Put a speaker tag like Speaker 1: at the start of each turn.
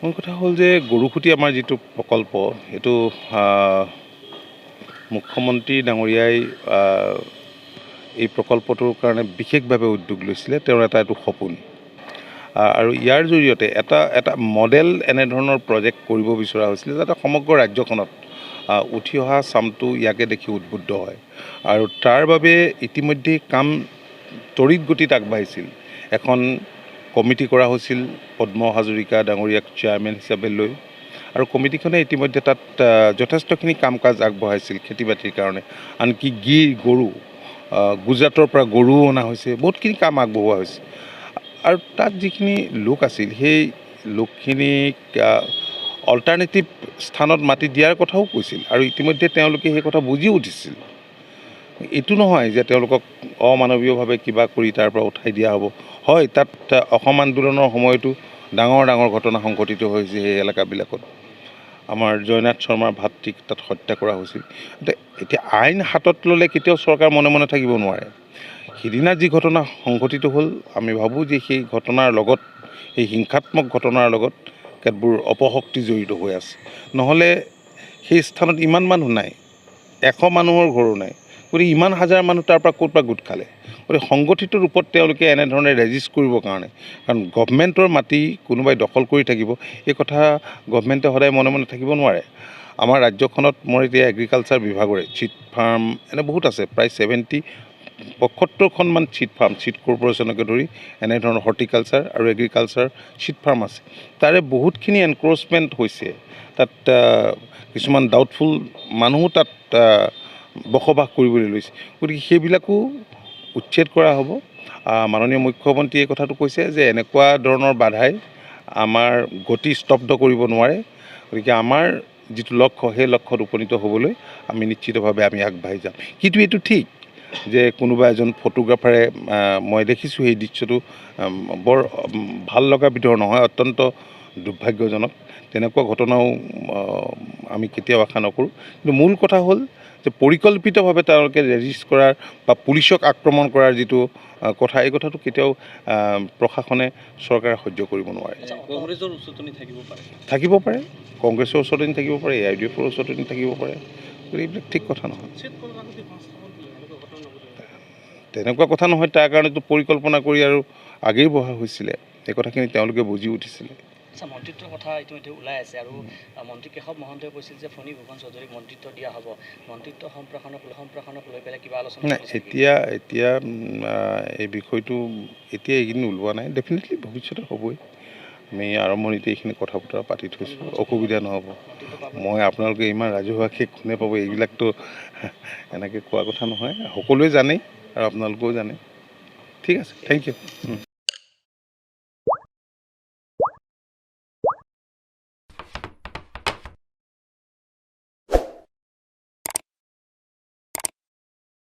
Speaker 1: মূল কথা হ'ল যে গৰুখুটি আমাৰ যিটো প্ৰকল্প এইটো মুখ্যমন্ত্ৰী ডাঙৰীয়াই এই প্ৰকল্পটোৰ কাৰণে বিশেষভাৱে উদ্যোগ লৈছিলে। তেওঁৰ এইটো সপোন আৰু ইয়াৰ জৰিয়তে এটা মডেল এনেধৰণৰ প্ৰজেক্ট কৰিব বিচৰা হৈছিলে যাতে সমগ্ৰ ৰাজ্যখনত উঠি অহা চামটো ইয়াকে দেখি উদ্বুদ্ধ হয় আৰু তাৰ বাবে ইতিমধ্যে কাম তড়িৎ গতিত আগবাঢ়িছিল। এখন কমিটি কৰা হৈছিল পদ্ম হাজৰিকা ডাঙৰীয়াক চেয়াৰমেন হিচাপে লৈ আৰু কমিটিখনে ইতিমধ্যে তাত যথেষ্টখিনি কাম কাজ আগবঢ়াইছিল খেতি বাতিৰ কাৰণে। আনকি গৰু গুজৰাটৰ পৰা গৰুও অনা হৈছে, বহুতখিনি কাম আগবঢ়োৱা হৈছে আৰু তাত যিখিনি লোক আছিল সেই লোকখিনিক অল্টাৰনেটিভ স্থানত মাতি দিয়াৰ কথাও কৈছিল আৰু ইতিমধ্যে তেওঁলোকে সেই কথা বুজি উঠিছিল। এইটো নহয় যে তেওঁলোকক অমানৱীয়ভাৱে কিবা কৰি তাৰ পৰা উঠাই দিয়া হ'ব। হয়, তাত অসম আন্দোলনৰ সময়তো ডাঙৰ ডাঙৰ ঘটনা সংঘটিত হৈছে সেই এলেকাবিলাকত। আমাৰ জয়নাথ শৰ্মাৰ ভাতৃক তাত হত্যা কৰা হৈছিল। এতিয়া আইন হাতত ল'লে কেতিয়াও চৰকাৰ মনে মনে থাকিব নোৱাৰে। সিদিনা যি ঘটনা সংঘটিত হ'ল আমি ভাবোঁ যে সেই ঘটনাৰ লগত সেই হিংসাত্মক ঘটনাৰ লগত কেতবোৰ অপশক্তি জড়িত হৈ আছে। নহ'লে সেই স্থানত ইমান মানুহ নাই, 100 মানুহৰ ঘৰো নাই, গতিকে ইমান হাজাৰ মানুহ তাৰ পৰা ক'ৰ পৰা গোট খালে। গতিকে সংগঠিত ৰূপত তেওঁলোকে এনেধৰণে ৰেজিষ্ট কৰিবৰ কাৰণে, কাৰণ গভমেণ্টৰ মাটি কোনোবাই দখল কৰি থাকিব এই কথা গভমেণ্টে সদায় মনে মনে থাকিব নোৱাৰে। আমাৰ ৰাজ্যখনত মোৰ এতিয়া এগ্ৰিকালচাৰ বিভাগৰে চিট ফাৰ্ম এনে বহুত আছে, প্ৰায় 75-75খনমান চিট ফাৰ্ম, চিট কৰ্পৰেশ্যনকে ধৰি এনেধৰণৰ হৰ্টিকালচাৰ আৰু এগ্ৰিকালচাৰ চিট ফাৰ্ম আছে। তাৰে বহুতখিনি এনক্ৰ'চমেণ্ট হৈছে। তাত কিছুমান ডাউটফুল মানুহো তাত বসবাস কৰিবলৈ লৈছে। গতিকে সেইবিলাকো উচ্ছেদ কৰা হ'ব। মাননীয় মুখ্যমন্ত্ৰীয়ে এই কথাটো কৈছে যে এনেকুৱা ধৰণৰ বাধাই আমাৰ গতি স্তব্ধ কৰিব নোৱাৰে। গতিকে আমাৰ যিটো লক্ষ্য সেই লক্ষ্যত উপনীত হ'বলৈ আমি নিশ্চিতভাৱে আগবাঢ়ি যাম। কিন্তু এইটো ঠিক যে কোনোবা এজন ফটোগ্ৰাফাৰে, মই দেখিছোঁ সেই দৃশ্যটো বৰ ভাল লগা বিধৰ নহয়, অত্যন্ত দুৰ্ভাগ্যজনক। তেনেকুৱা ঘটনাও আমি কেতিয়াও আশা নকৰোঁ। কিন্তু মূল কথা হ'ল যে পৰিকল্পিতভাৱে তেওঁলোকে ৰেজিষ্ট কৰাৰ বা পুলিচক আক্ৰমণ কৰাৰ যিটো কথা, এই কথাটো কেতিয়াও প্ৰশাসনে চৰকাৰে সহ্য কৰিব নোৱাৰে।
Speaker 2: কংগ্ৰেছৰ উচতনি
Speaker 1: থাকিব পাৰে, কংগ্ৰেছৰ উচতনি থাকিব পাৰে, AIDFৰ উচতনি থাকিব পাৰে। গতিকে এইবিলাক ঠিক কথা নহয়, তেনেকুৱা কথা নহয়। তাৰ কাৰণেতো পৰিকল্পনা কৰি আৰু আগেই বঢ়া হৈছিলে। এই কথাখিনি তেওঁলোকে বুজি উঠিছিলে।
Speaker 2: মন্ত্ৰিত্বৰ কথা ইতিমধ্যে ওলাই আছে আৰু মন্ত্ৰী কেশৱ মহন্তই কৈছিল যে ফণী ভূষণ চৌধুৰীক মন্ত্ৰিত্ব দিয়া হ'ব। মন্ত্ৰিত্ব সম্প্ৰসাৰণক লৈ পেলাই কিবা আলোচনা
Speaker 1: নাই, এতিয়া এই বিষয়টো এতিয়া এইখিনি ওলোৱা নাই। ডেফিনেটলি ভৱিষ্যতে হ'বই। আমি আৰম্ভণিতে এইখিনি কথা বতৰা পাতি থৈছোঁ, অসুবিধা নহ'ব। মই আপোনালোকে ইমান ৰাজহুৱাকৈ কোনে পাব এইবিলাকতো এনেকৈ কোৱা কথা নহয়। সকলোৱে জানেই আৰু আপোনালোকেও জানে। ঠিক আছে, থেংক ইউ।